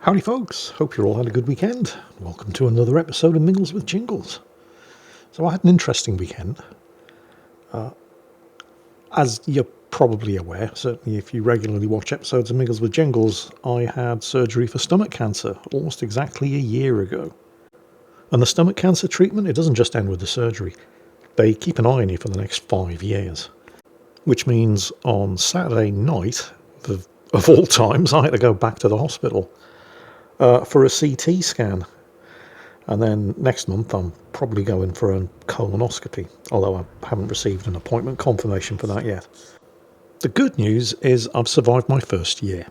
Howdy folks, hope you all had a good weekend. Welcome to another episode of Mingles with Jingles. So I had an interesting weekend. As you're probably aware, certainly if you regularly watch episodes of Mingles with Jingles, I had surgery for stomach cancer almost exactly a year ago. And the stomach cancer treatment, it doesn't just end with the surgery. They keep an eye on you for the next 5 years. Which means on Saturday night, of all times, I had to go back to the hospital for a CT scan. And then next month I'm probably going for a colonoscopy, although I haven't received an appointment confirmation for that yet. The good news is I've survived my first year.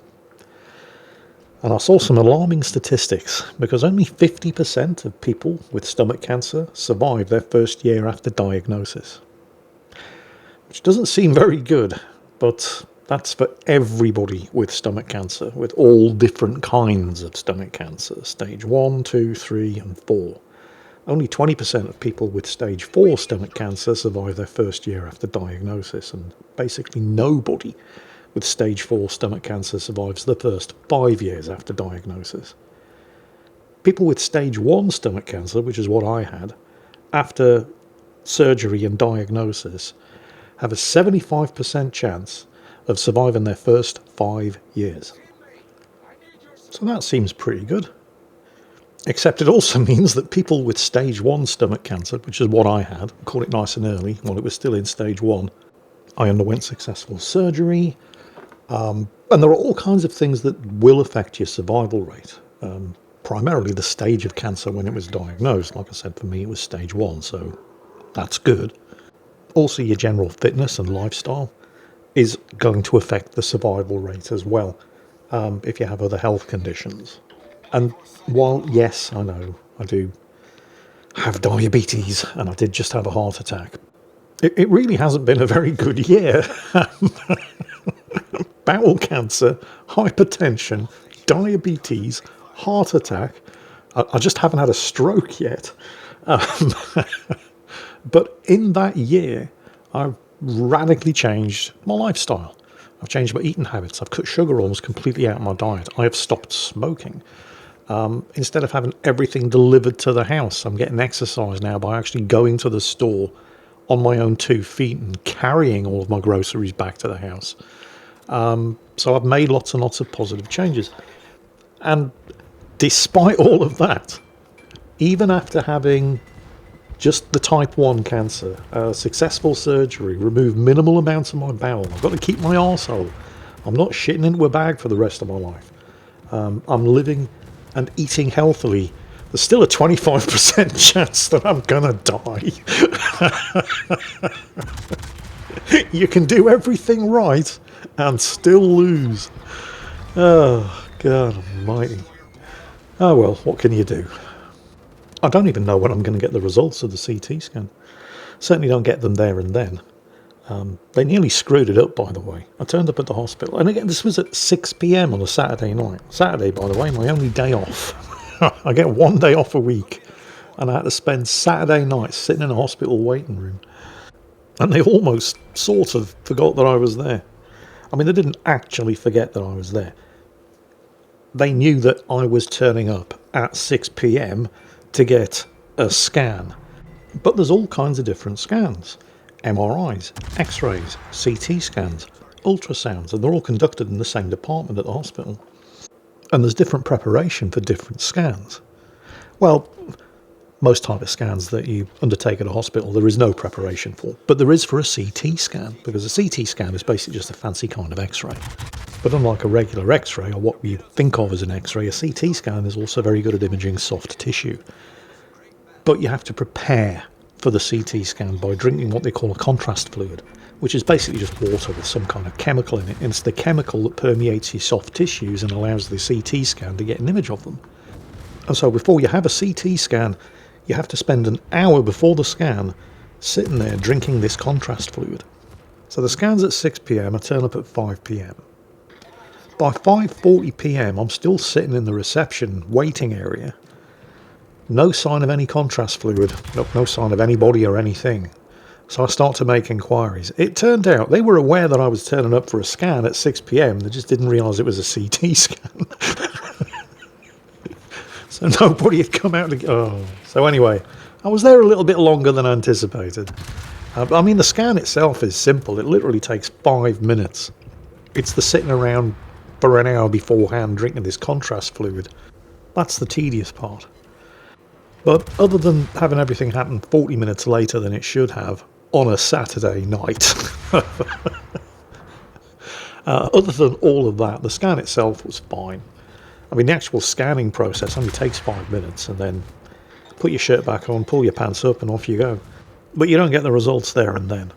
And I saw some alarming statistics, because only 50% of people with stomach cancer survive their first year after diagnosis. Which doesn't seem very good, but that's for everybody with stomach cancer, with all different kinds of stomach cancer, stage 1, 2, 3 and 4. Only 20% of people with stage 4 stomach cancer survive their first year after diagnosis, and basically nobody with stage 4 stomach cancer survives the first 5 years after diagnosis. People with stage 1 stomach cancer, which is what I had, after surgery and diagnosis, have a 75% chance of surviving their first 5 years. So that seems pretty good. Except it also means that people with stage 1 stomach cancer, which is what I had, caught it nice and early while it was still in stage 1, I underwent successful surgery, and there are all kinds of things that will affect your survival rate. Primarily the stage of cancer when it was diagnosed. Like I said, for me it was stage 1, so that's good. Also your general fitness and lifestyle is going to affect the survival rate as well, if you have other health conditions. And while, yes, I know, I do have diabetes, and I did just have a heart attack, it really hasn't been a very good year. Bowel cancer, hypertension, diabetes, heart attack. I just haven't had a stroke yet. But in that year, I've radically changed my lifestyle. I've changed my eating habits. I've cut sugar almost completely out of my diet. I have stopped smoking. Instead of having everything delivered to the house, I'm getting exercise now by actually going to the store on my own 2 feet and carrying all of my groceries back to the house. So I've made lots and lots of positive changes. And despite all of that, even after having just the type 1 cancer, successful surgery, remove minimal amounts of my bowel, I've got to keep my arsehole. I'm not shitting into a bag for the rest of my life. I'm living and eating healthily. There's still a 25% chance that I'm gonna die. You can do everything right and still lose. Oh, God almighty. Oh well, what can you do? I don't even know when I'm going to get the results of the CT scan. Certainly don't get them there and then. They nearly screwed it up, by the way. I turned up at the hospital, and again, this was at 6 p.m. on a Saturday night. Saturday, by the way, my only day off. I get 1 day off a week, and I had to spend Saturday night sitting in a hospital waiting room. And they almost sort of forgot that I was there. I mean, they didn't actually forget that I was there. They knew that I was turning up at 6 p.m. to get a scan. But there's all kinds of different scans. MRIs, X-rays, CT scans, ultrasounds, and they're all conducted in the same department at the hospital. And there's different preparation for different scans. Well, most type of scans that you undertake at a hospital, there is no preparation for. But there is for a CT scan, because a CT scan is basically just a fancy kind of X-ray. But unlike a regular X-ray, or what we think of as an X-ray, a CT scan is also very good at imaging soft tissue. But you have to prepare for the CT scan by drinking what they call a contrast fluid, which is basically just water with some kind of chemical in it. And it's the chemical that permeates your soft tissues and allows the CT scan to get an image of them. And so before you have a CT scan, you have to spend an hour before the scan sitting there drinking this contrast fluid. So the scan's at 6 p.m, I turn up at 5 p.m. By 5:40 p.m, I'm still sitting in the reception waiting area. No sign of any contrast fluid, no sign of anybody or anything. So I start to make inquiries. It turned out they were aware that I was turning up for a scan at 6 p.m, they just didn't realise it was a CT scan. So nobody had come out to... Oh. So anyway, I was there a little bit longer than anticipated. I mean, the scan itself is simple. It literally takes 5 minutes. It's the sitting around for an hour beforehand drinking this contrast fluid. That's the tedious part. But other than having everything happen 40 minutes later than it should have on a Saturday night, other than all of that, the scan itself was fine. I mean, the actual scanning process only takes 5 minutes, and then put your shirt back on, pull your pants up, and off you go. But you don't get the results there and then.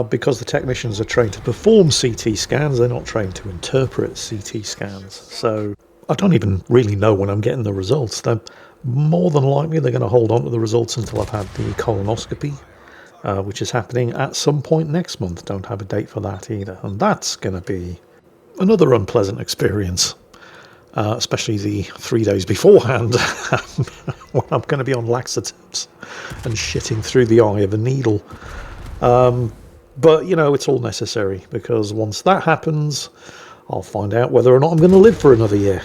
Because the technicians are trained to perform CT scans, they're not trained to interpret CT scans. So I don't even really know when I'm getting the results. They're more than likely they're going to hold on to the results until I've had the colonoscopy, which is happening at some point next month. Don't have a date for that either. And that's going to be another unpleasant experience, especially the 3 days beforehand when I'm going to be on laxatives and shitting through the eye of a needle. But, you know, it's all necessary, because once that happens, I'll find out whether or not I'm going to live for another year.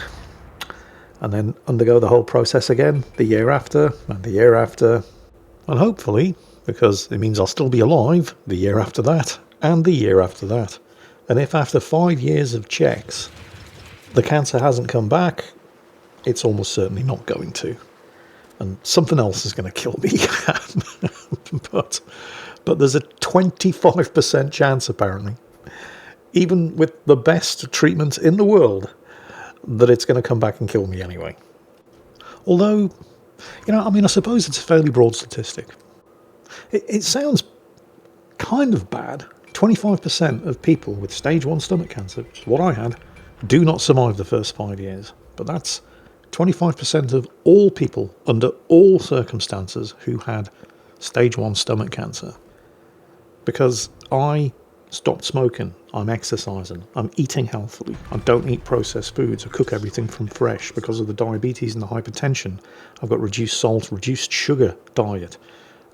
And then undergo the whole process again, the year after, and the year after. And hopefully, because it means I'll still be alive, the year after that, and the year after that. And if after 5 years of checks, the cancer hasn't come back, it's almost certainly not going to. And something else is going to kill me. But there's a 25% chance, apparently, even with the best treatment in the world, that it's going to come back and kill me anyway. Although, you know, I mean, I suppose it's a fairly broad statistic. It sounds kind of bad. 25% of people with stage 1 stomach cancer, which is what I had, do not survive the first 5 years. But that's 25% of all people under all circumstances who had stage 1 stomach cancer. Because I stopped smoking, I'm exercising, I'm eating healthily, I don't eat processed foods, I cook everything from fresh because of the diabetes and the hypertension. I've got reduced salt, reduced sugar diet.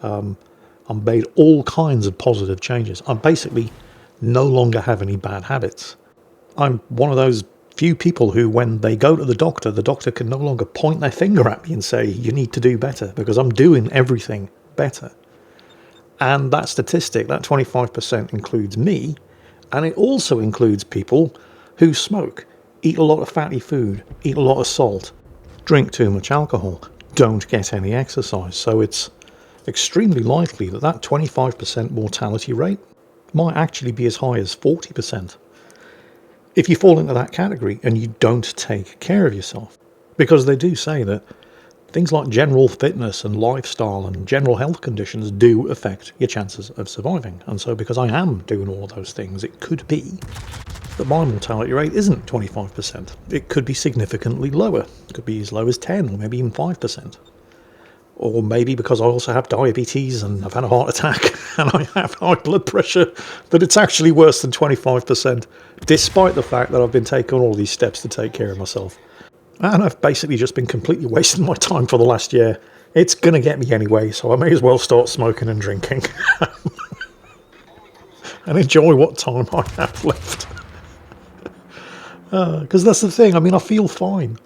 I've made all kinds of positive changes. I basically no longer have any bad habits. I'm one of those few people who, when they go to the doctor can no longer point their finger at me and say, you need to do better, because I'm doing everything better. And that statistic, that 25%, includes me, and it also includes people who smoke, eat a lot of fatty food, eat a lot of salt, drink too much alcohol, don't get any exercise. So it's extremely likely that that 25% mortality rate might actually be as high as 40% if you fall into that category and you don't take care of yourself. Because they do say that things like general fitness and lifestyle and general health conditions do affect your chances of surviving. And so because I am doing all those things, it could be that my mortality rate isn't 25%. It could be significantly lower. It could be as low as 10 or maybe even 5%. Or maybe because I also have diabetes and I've had a heart attack and I have high blood pressure, that it's actually worse than 25%, despite the fact that I've been taking all these steps to take care of myself. And I've basically just been completely wasting my time for the last year. It's going to get me anyway, so I may as well start smoking and drinking. And enjoy what time I have left. Because that's the thing, I mean, I feel fine.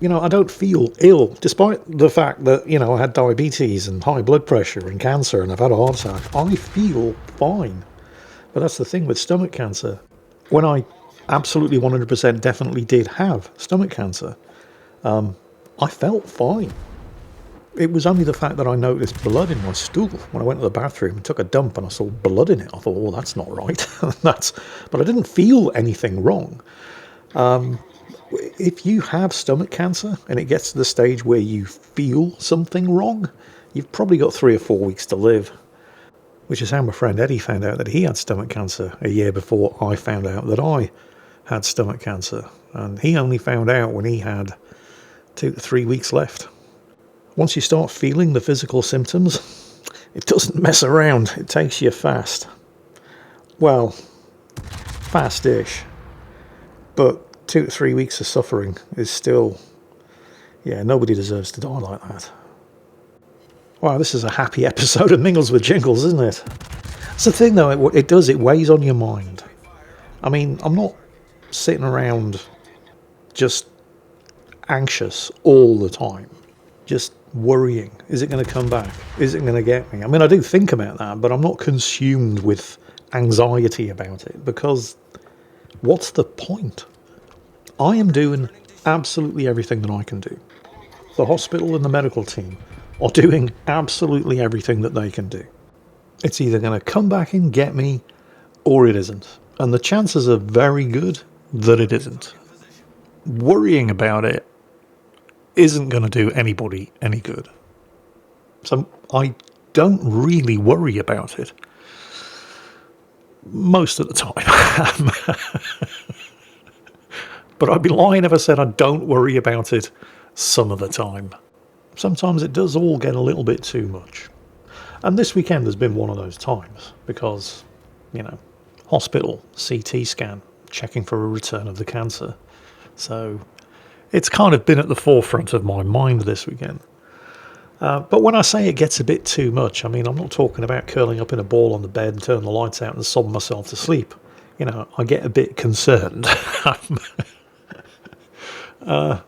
You know, I don't feel ill, despite the fact that, you know, I had diabetes and high blood pressure and cancer and I've had a heart attack. I feel fine. But that's the thing with stomach cancer. When I absolutely 100% definitely did have stomach cancer, I felt fine. It was only the fact that I noticed blood in my stool when I went to the bathroom and took a dump and I saw blood in it. I thought, oh, that's not right. But I didn't feel anything wrong. If you have stomach cancer and it gets to the stage where you feel something wrong, you've probably got 3 or 4 weeks to live. Which is how my friend Eddie found out that he had stomach cancer a year before I found out that I had stomach cancer. And he only found out when he had 2 to 3 weeks left. Once you start feeling the physical symptoms, it doesn't mess around. It takes you fast. Well, fast-ish. But 2 to 3 weeks of suffering is still, yeah, nobody deserves to die like that. Wow, this is a happy episode of Mingles with Jingles, isn't it? It's the thing, though, it weighs on your mind. I mean, I'm not sitting around just anxious all the time, just worrying. Is it going to come back? Is it going to get me? I mean, I do think about that, but I'm not consumed with anxiety about it, because what's the point? I am doing absolutely everything that I can do. The hospital and the medical team are doing absolutely everything that they can do. It's either going to come back and get me or it isn't. And the chances are very good that it isn't. Worrying about it isn't going to do anybody any good. So I don't really worry about it most of the time. But I'd be lying if I said I don't worry about it some of the time. Sometimes it does all get a little bit too much. And this weekend has been one of those times because, hospital, CT scan, checking for a return of the cancer. So it's kind of been at the forefront of my mind this weekend. But when I say it gets a bit too much, I mean, I'm not talking about curling up in a ball on the bed and turning the lights out and sobbing myself to sleep. I get a bit concerned. I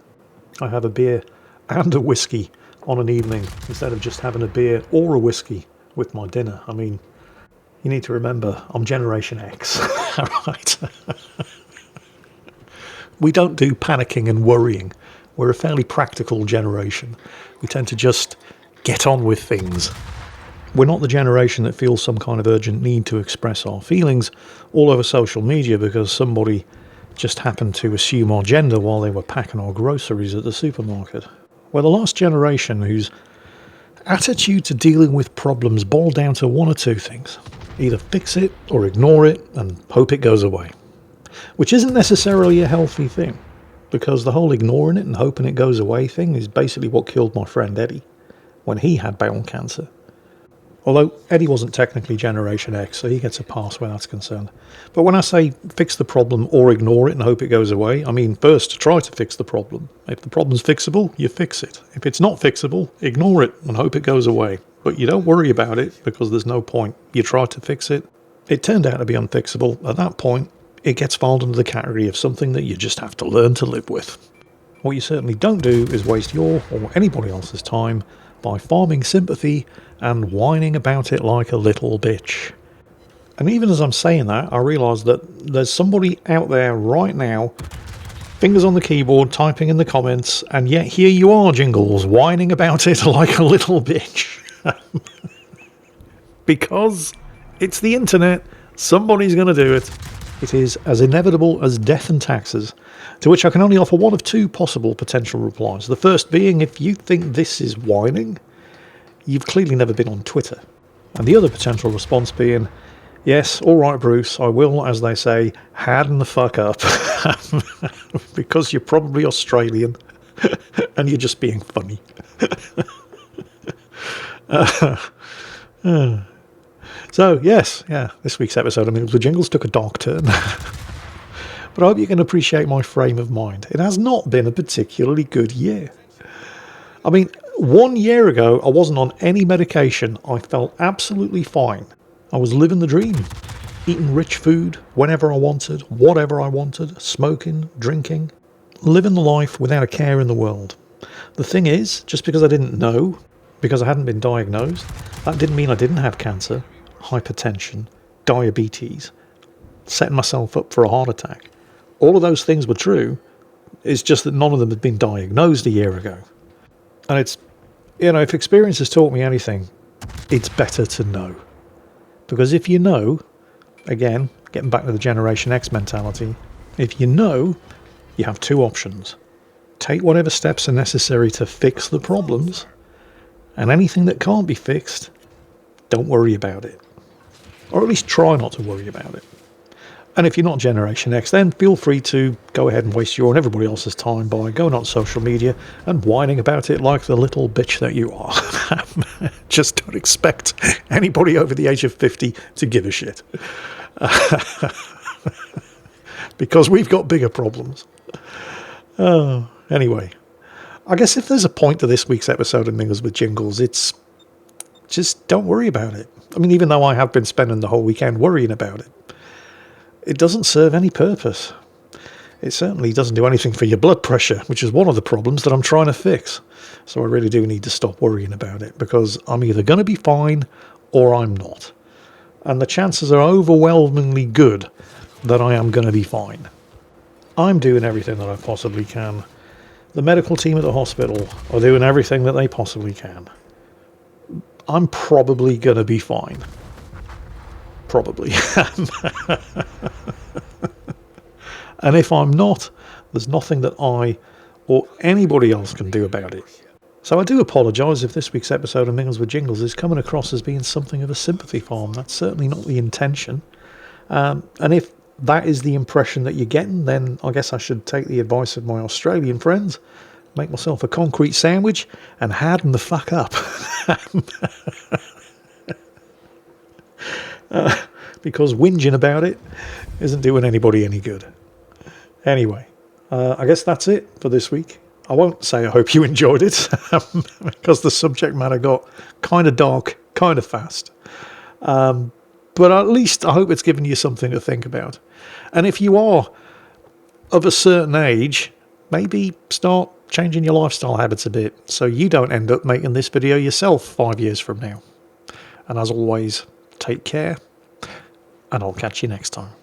have a beer and a whiskey on an evening instead of just having a beer or a whiskey with my dinner. I mean, you need to remember, I'm Generation X, right? We don't do panicking and worrying. We're a fairly practical generation. We tend to just get on with things. We're not the generation that feels some kind of urgent need to express our feelings all over social media because somebody just happened to assume our gender while they were packing our groceries at the supermarket. We're the last generation whose attitude to dealing with problems boiled down to one or two things. Either fix it or ignore it and hope it goes away. Which isn't necessarily a healthy thing, because the whole ignoring it and hoping it goes away thing is basically what killed my friend Eddie when he had bowel cancer. Although Eddie wasn't technically Generation X, so he gets a pass where that's concerned. But when I say fix the problem or ignore it and hope it goes away, I mean first try to fix the problem. If the problem's fixable, you fix it. If it's not fixable, ignore it and hope it goes away. But you don't worry about it because there's no point. You try to fix it. It turned out to be unfixable. At that point, it gets filed under the category of something that you just have to learn to live with. What you certainly don't do is waste your or anybody else's time by farming sympathy and whining about it like a little bitch. And even as I'm saying that, I realise that there's somebody out there right now, fingers on the keyboard, typing in the comments, and yet here you are, Jingles, whining about it like a little bitch. Because it's the internet, somebody's going to do it. It is as inevitable as death and taxes, to which I can only offer one of two possible potential replies. The first being, if you think this is whining, you've clearly never been on Twitter. And the other potential response being, yes, all right, Bruce, I will, as they say, harden the fuck up, because you're probably Australian, and you're just being funny. So, yes, this week's episode of Mingles with Jingles took a dark turn. But I hope you can appreciate my frame of mind. It has not been a particularly good year. I mean, 1 year ago, I wasn't on any medication. I felt absolutely fine. I was living the dream. Eating rich food whenever I wanted, whatever I wanted, smoking, drinking. Living the life without a care in the world. The thing is, just because I didn't know, because I hadn't been diagnosed, that didn't mean I didn't have cancer, hypertension, diabetes, setting myself up for a heart attack. All of those things were true. It's just that none of them had been diagnosed a year ago. And it's, if experience has taught me anything, it's better to know. Because if you know, again, getting back to the Generation X mentality, if you know, you have two options. Take whatever steps are necessary to fix the problems, and anything that can't be fixed, don't worry about it. Or at least try not to worry about it. And if you're not Generation X, then feel free to go ahead and waste your and everybody else's time by going on social media and whining about it like the little bitch that you are. Just don't expect anybody over the age of 50 to give a shit. Because we've got bigger problems. Anyway, I guess if there's a point to this week's episode of Mingles with Jingles, it's just don't worry about it. I mean, even though I have been spending the whole weekend worrying about it, it doesn't serve any purpose. It certainly doesn't do anything for your blood pressure, which is one of the problems that I'm trying to fix. So I really do need to stop worrying about it, because I'm either going to be fine or I'm not. And the chances are overwhelmingly good that I am going to be fine. I'm doing everything that I possibly can. The medical team at the hospital are doing everything that they possibly can. I'm probably going to be fine. Probably. And if I'm not, there's nothing that I or anybody else can do about it. So I do apologise if this week's episode of Mingles with Jingles is coming across as being something of a sympathy farm. That's certainly not the intention. And if that is the impression that you're getting, then I guess I should take the advice of my Australian friends, make myself a concrete sandwich and harden the fuck up. Because whinging about it isn't doing anybody any good. Anyway, I guess that's it for this week. I won't say I hope you enjoyed it, because the subject matter got kind of dark, kind of fast. But at least I hope it's given you something to think about. And if you are of a certain age, maybe start changing your lifestyle habits a bit so you don't end up making this video yourself 5 years from now. And as always, take care, and I'll catch you next time.